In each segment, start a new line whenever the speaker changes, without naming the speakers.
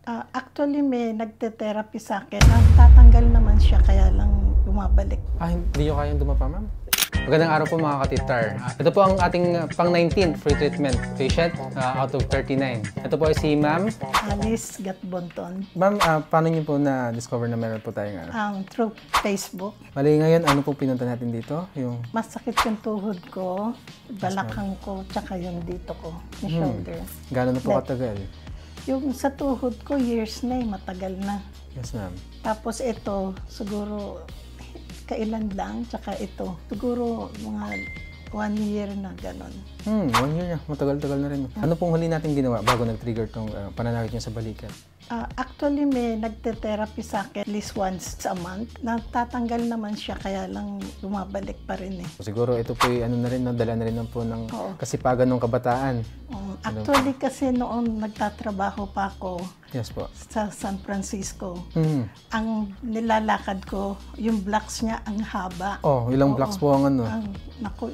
Actually, may nagte-therapy sa akin. Tatanggal naman siya, kaya lang bumabalik.
Hindi nyo kayang dumapa, ma'am? Magandang araw po mga katitar. Ito po ang ating pang-19 free treatment patient out of 39. Ito po ay si ma'am
Alice Gatbonton.
Ma'am, paano nyo po na-discover na meron po tayong
Through Facebook.
Mali ngayon, ano pong pinunta natin dito? Yung
Masakit yung tuhod ko, balakang ko, tsaka yung dito ko, yung shoulder.
Gano'n na po katagal?
Yung sa tuhod ko, years na matagal na.
Yes, ma'am.
Tapos ito, siguro kailan lang, tsaka ito. Siguro mga 1 year na gano'n.
1 year na. Matagal-tagal na rin. Ano pong huli natin ginawa bago nag-trigger tong pananakit niya sa balikat?
Actually, may nagte-therapy sa akin at least once a month. Natatanggal naman siya, kaya lang bumabalik pa rin eh.
Siguro ito po ay na rin, dala na rin po ng kasipagan ng kabataan.
Actually, kasi noon nagtatrabaho pa ako
Yes po.
sa San Francisco. Ang nilalakad ko, yung blocks niya ang haba.
Ilang blocks po ang ano?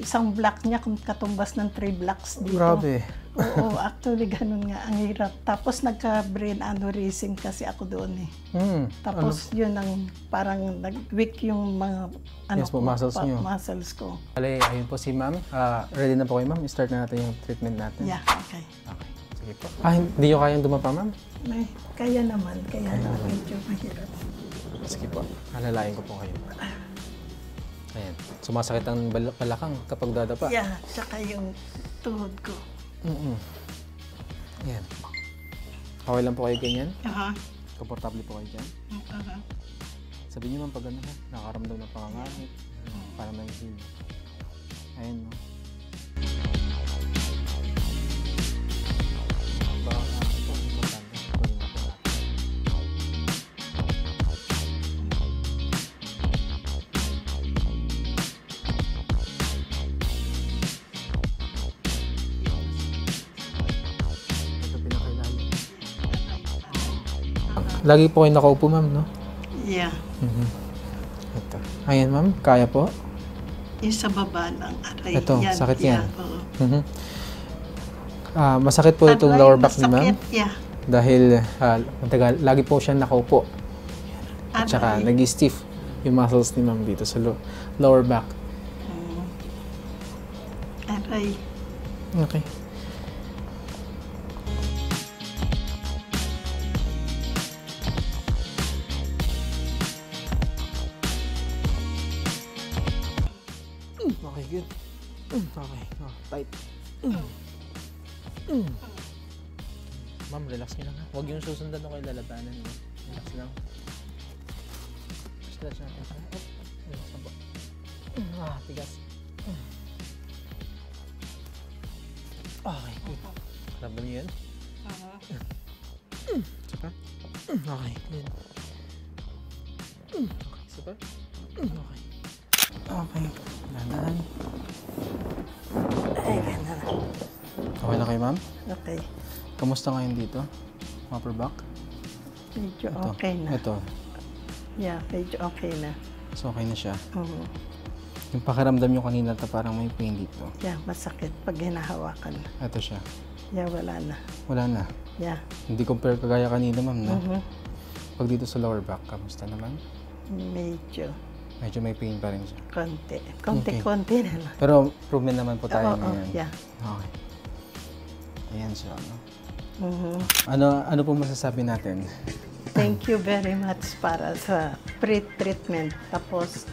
Isang block niya kung katumbas ng 3 blocks dito.
Grabe.
Oo, actually ganun nga, ang hirap. Tapos nagka-brain aneurysm kasi ako doon eh. Tapos yun ang parang nag-weak yung mga muscles ko.
Alay, ayun po si ma'am. Ready na po kayo, ma'am? Start na natin yung treatment natin.
Yeah, okay.
Okay, sige po. Hindi nyo kayang dumapa, ma'am?
Kaya naman, medyo mahirap.
Sige po, alalayan ko po kayo. Ayan, sumasakit ang balakang kapag dadapa.
Yeah, tsaka yung tuhod ko.
Ayan. Okay lang po kayo ganyan?
Komportable
po kayo dyan? Sabihin nyo man pag ano, nakakaramdam ng pangangamit, parang nanghihil. Ayan, no? Lagi po kayo nakaupo, ma'am, no?
Yeah.
Ito. Ayan, ma'am. Kaya po?
Yung sa baba lang. Aray.
Ito,
yan,
sakit yan.
Oo.
Masakit po itong lower back ni ma'am.
Yeah.
Dahil lagi po siya nakaupo. At saka nag-stiff yung muscles ni ma'am dito sa lower back.
Aray.
Okay. Okay, good. Okay, tight. Ma'am, relax nyo lang ha. Huwag yung susundan ako yung lalabanan. Relax lang. Stretch natin. Relax lang po. Tigas. Okay, good. Karaban nyo yan? Isa pa? Okay, good. Okay, isa pa? Okay. Okay, dahan-dahan.
Ay, ganda na.
Okay na kayo, ma'am?
Okay.
Kamusta ngayon dito? Upper back?
Medyo okay na.
Ito.
Yeah, medyo okay na.
So, okay na siya.
Oo.
Yung pakiramdam nyo kanina na parang may pain dito.
Yeah, masakit pag hinahawakan.
Ito siya.
Yeah, wala na.
Wala na.
Yeah.
Hindi compare kagaya kanina, ma'am, no? Pag dito sa lower back, kamusta naman? Medyo may pain pa rin siya.
Konti na lang.
Pero improvement naman po tayo ngayon.
Yeah.
Okay. Ayan siya, no? Ano po masasabi natin?
Thank you very much para sa pre-treatment. Tapos,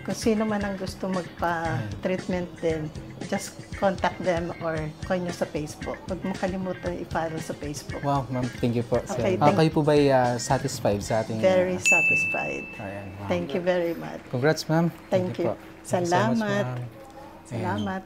kung sino man ang gusto magpa-treatment din, just contact them or call nyo sa Facebook. Huwag mo kalimutan i-follow sa Facebook.
Wow, ma'am, thank you po.
Okay,
kayo po ba satisfied sa ating...
Very satisfied.
Ayan, wow.
Thank you very much.
Congrats, ma'am.
Thank you.
Po. Thank you so much,
Salamat.
ma'am.
Salamat.